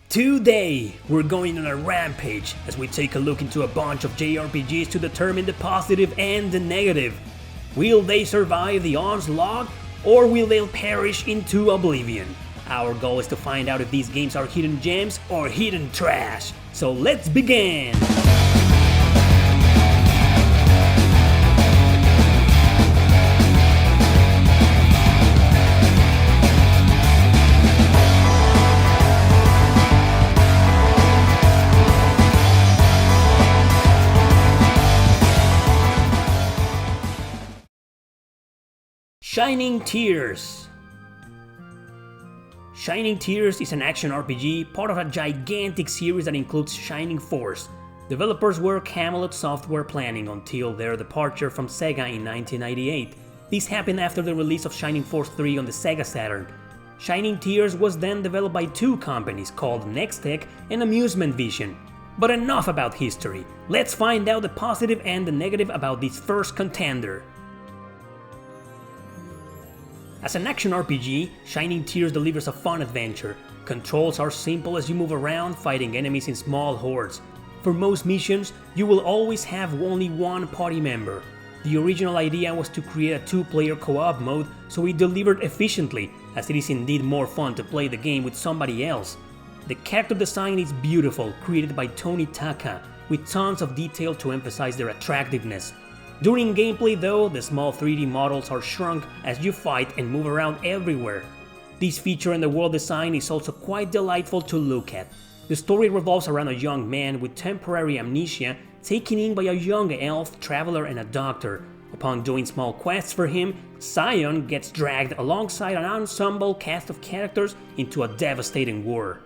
Today, we're going on a rampage as we take a look into a bunch of JRPGs to determine the positive and the negative. Will they survive the onslaught, or will they perish into oblivion? Our goal is to find out if these games are hidden gems or hidden trash. So let's begin! Shining Tears. Shining Tears is an action RPG, part of a gigantic series that includes Shining Force. Developers were Camelot Software Planning until their departure from Sega in 1998. This happened after the release of Shining Force 3 on the Sega Saturn. Shining Tears was then developed by two companies called Nextech and Amusement Vision. But enough about history. Let's find out the positive and the negative about this first contender. As an action RPG, Shining Tears delivers a fun adventure. Controls are simple as you move around, fighting enemies in small hordes. For most missions, you will always have only one party member. The original idea was to create a two-player co-op mode, so it delivered efficiently, as it is indeed more fun to play the game with somebody else. The character design is beautiful, created by Tony Taka, with tons of detail to emphasize their attractiveness. During gameplay though, the small 3D models are shrunk as you fight and move around everywhere. This feature in the world design is also quite delightful to look at. The story revolves around a young man with temporary amnesia taken in by a young elf, traveler and a doctor. Upon doing small quests for him, Zion gets dragged alongside an ensemble cast of characters into a devastating war.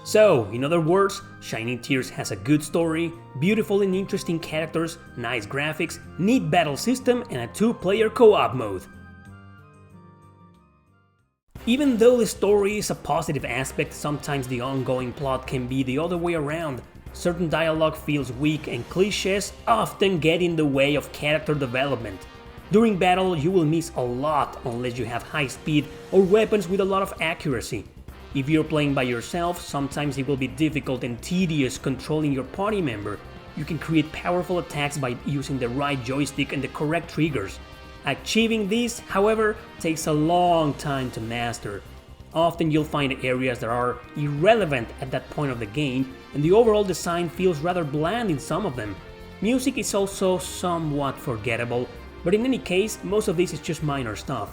So, in other words, Shining Tears has a good story, beautiful and interesting characters, nice graphics, neat battle system, and a two-player co-op mode. Even though the story is a positive aspect, sometimes the ongoing plot can be the other way around. Certain dialogue feels weak and cliches often get in the way of character development. During battle, you will miss a lot unless you have high speed or weapons with a lot of accuracy. If you're playing by yourself, sometimes it will be difficult and tedious controlling your party member. You can create powerful attacks by using the right joystick and the correct triggers. Achieving this, however, takes a long time to master. Often you'll find areas that are irrelevant at that point of the game, and the overall design feels rather bland in some of them. Music is also somewhat forgettable, but in any case, most of this is just minor stuff.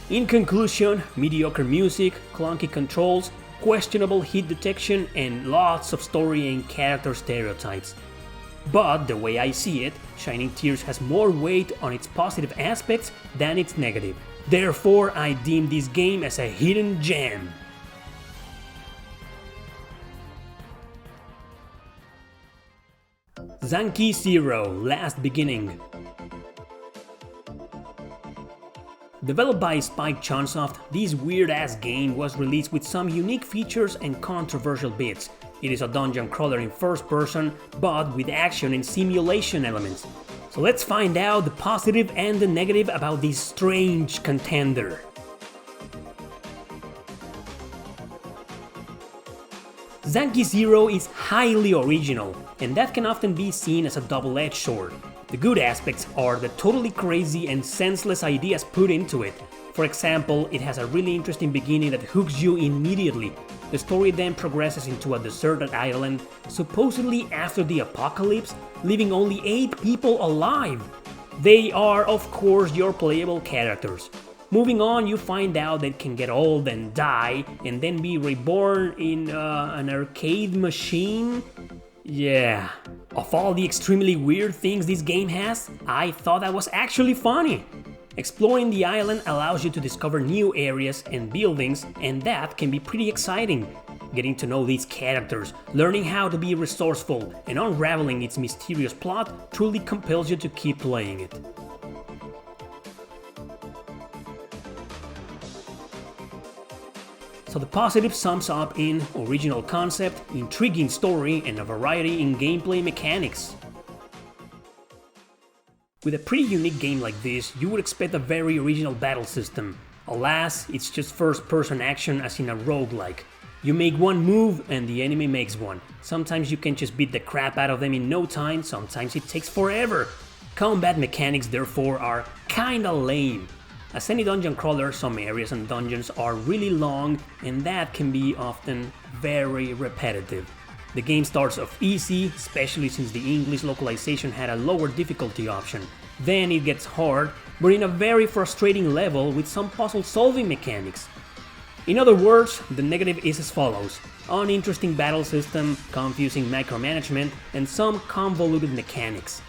In conclusion, mediocre music, clunky controls, questionable hit detection, and lots of story and character stereotypes. But the way I see it, Shining Tears has more weight on its positive aspects than its negative. Therefore, I deem this game as a hidden gem. Sankey Zero, Last Beginning. Developed by Spike Chunsoft, this weird-ass game was released with some unique features and controversial bits. It is a dungeon crawler in first person, but with action and simulation elements. So let's find out the positive and the negative about this strange contender. Sankey Zero is highly original, and that can often be seen as a double-edged sword. The good aspects are the totally crazy and senseless ideas put into it. For example, it has a really interesting beginning that hooks you immediately. The story then progresses into a deserted island, supposedly after the apocalypse, leaving only 8 people alive. They are, of course, your playable characters. Moving on, you find out they can get old and die, and then be reborn in an arcade machine. Yeah, of all the extremely weird things this game has, I thought that was actually funny. Exploring the island allows you to discover new areas and buildings, and that can be pretty exciting. Getting to know these characters, learning how to be resourceful, and unraveling its mysterious plot truly compels you to keep playing it. So the positive sums up in original concept, intriguing story, and a variety in gameplay mechanics. With a pretty unique game like this, you would expect a very original battle system. Alas, it's just first-person action as in a roguelike. You make one move and the enemy makes one. Sometimes you can just beat the crap out of them in no time, sometimes it takes forever. Combat mechanics therefore are kinda lame. As any dungeon crawler, some areas and dungeons are really long and that can be often very repetitive. The game starts off easy, especially since the English localization had a lower difficulty option. Then it gets hard, but in a very frustrating level with some puzzle-solving mechanics. In other words, the negative is as follows: uninteresting battle system, confusing micromanagement, and some convoluted mechanics.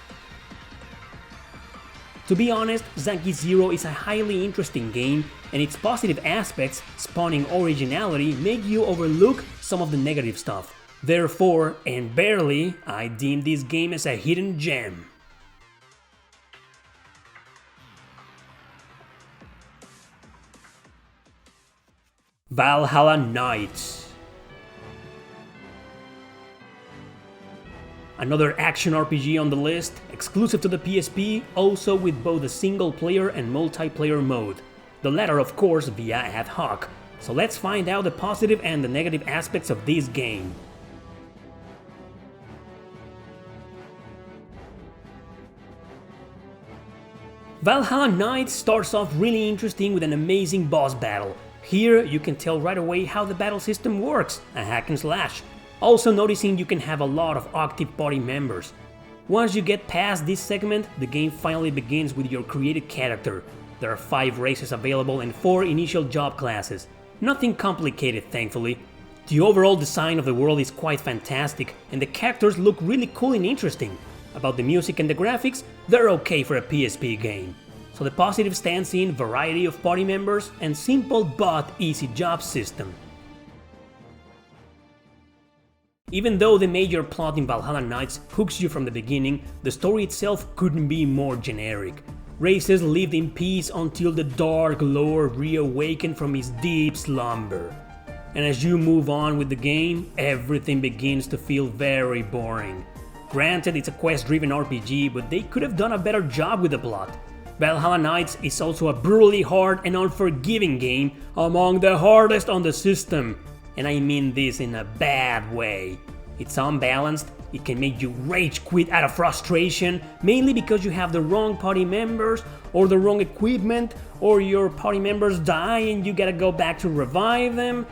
To be honest, Sankey Zero is a highly interesting game, and its positive aspects, spawning originality, make you overlook some of the negative stuff. Therefore, and barely, I deem this game as a hidden gem. Valhalla Knights. Another action RPG on the list, exclusive to the PSP, also with both a single player and multiplayer mode. The latter of course via ad hoc. So let's find out the positive and the negative aspects of this game. Valhalla Knights starts off really interesting with an amazing boss battle. Here you can tell right away how the battle system works, a hack and slash. Also noticing you can have a lot of active party members. Once you get past this segment, the game finally begins with your created character. There are 5 races available and 4 initial job classes. Nothing complicated, thankfully. The overall design of the world is quite fantastic and the characters look really cool and interesting. About the music and the graphics, they're okay for a PSP game. So the positive stands in variety of party members and simple but easy job system. Even though the major plot in Valhalla Knights hooks you from the beginning, the story itself couldn't be more generic. Races lived in peace until the Dark Lord reawakened from his deep slumber. And as you move on with the game, everything begins to feel very boring. Granted, it's a quest-driven RPG, but they could have done a better job with the plot. Valhalla Knights is also a brutally hard and unforgiving game, among the hardest on the system. And I mean this in a bad way. It's unbalanced, it can make you rage quit out of frustration, mainly because you have the wrong party members, or the wrong equipment, or your party members die and you gotta go back to revive them.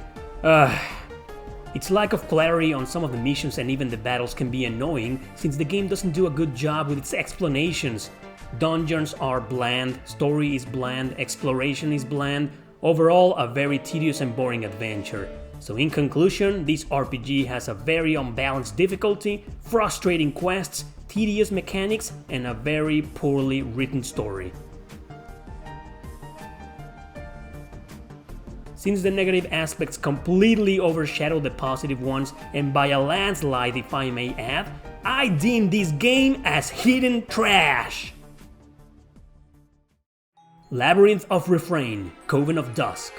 Its lack of clarity on some of the missions and even the battles can be annoying, since the game doesn't do a good job with its explanations. Dungeons are bland, story is bland, exploration is bland, overall a very tedious and boring adventure. So in conclusion, this RPG has a very unbalanced difficulty, frustrating quests, tedious mechanics, and a very poorly written story. Since the negative aspects completely overshadow the positive ones, and by a landslide if I may add, I deem this game as hidden trash! Labyrinth of Refrain, Coven of Dusk.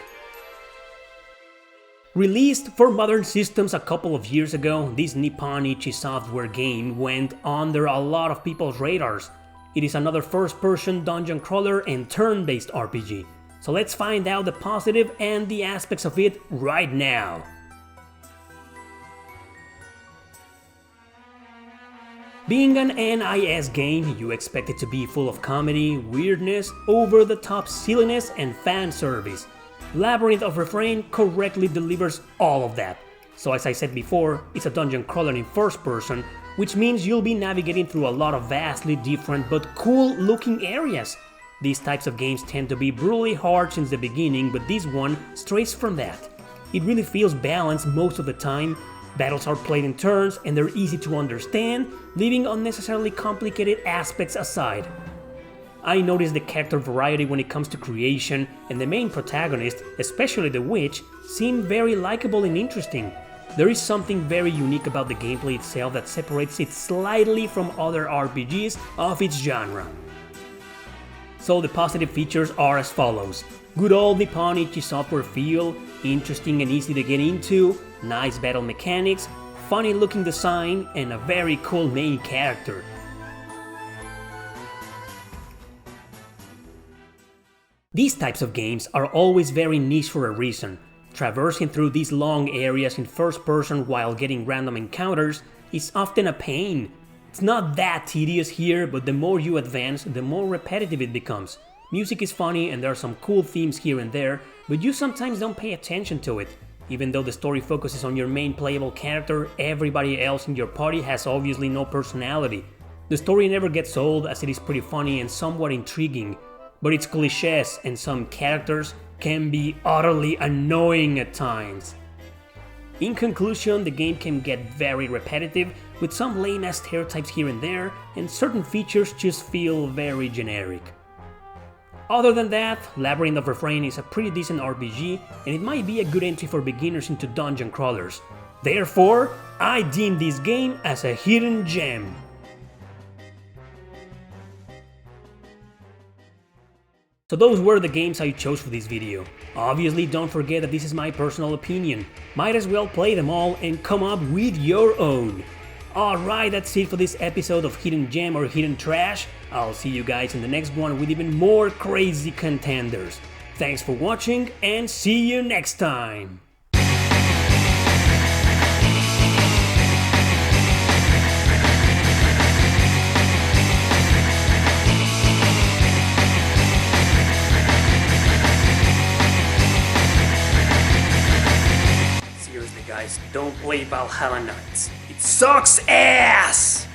Released for modern systems a couple of years ago, this Nippon-ichi software game went under a lot of people's radars. It is another first-person dungeon crawler and turn-based RPG. So let's find out the positive and the aspects of it right now. Being an NIS game, you expect it to be full of comedy, weirdness, over-the-top silliness, and fan service. Labyrinth of Refrain correctly delivers all of that. So as I said before, it's a dungeon crawler in first person, which means you'll be navigating through a lot of vastly different but cool looking areas. These types of games tend to be brutally hard since the beginning, but this one strays from that. It really feels balanced most of the time. Battles are played in turns and they're easy to understand, leaving unnecessarily complicated aspects aside. I noticed the character variety when it comes to creation, and the main protagonist, especially the witch, seem very likable and interesting. There is something very unique about the gameplay itself that separates it slightly from other RPGs of its genre. So the positive features are as follows: good old Nippon-ichi software feel, interesting and easy to get into, nice battle mechanics, funny looking design, and a very cool main character. These types of games are always very niche for a reason. Traversing through these long areas in first person while getting random encounters is often a pain. It's not that tedious here, but the more you advance, the more repetitive it becomes. Music is funny and there are some cool themes here and there, but you sometimes don't pay attention to it. Even though the story focuses on your main playable character, everybody else in your party has obviously no personality. The story never gets old as it is pretty funny and somewhat intriguing, but its cliches and some characters can be utterly annoying at times. In conclusion, the game can get very repetitive, with some lame-ass stereotypes here and there, and certain features just feel very generic. Other than that, Labyrinth of Refrain is a pretty decent RPG, and it might be a good entry for beginners into dungeon crawlers. Therefore, I deem this game as a hidden gem. So those were the games I chose for this video. Obviously, don't forget that this is my personal opinion. Might as well play them all and come up with your own. Alright, that's it for this episode of Hidden Gem or Hidden Trash. I'll see you guys in the next one with even more crazy contenders. Thanks for watching and see you next time! Seriously guys, don't play Valhalla Knights. It sucks ass!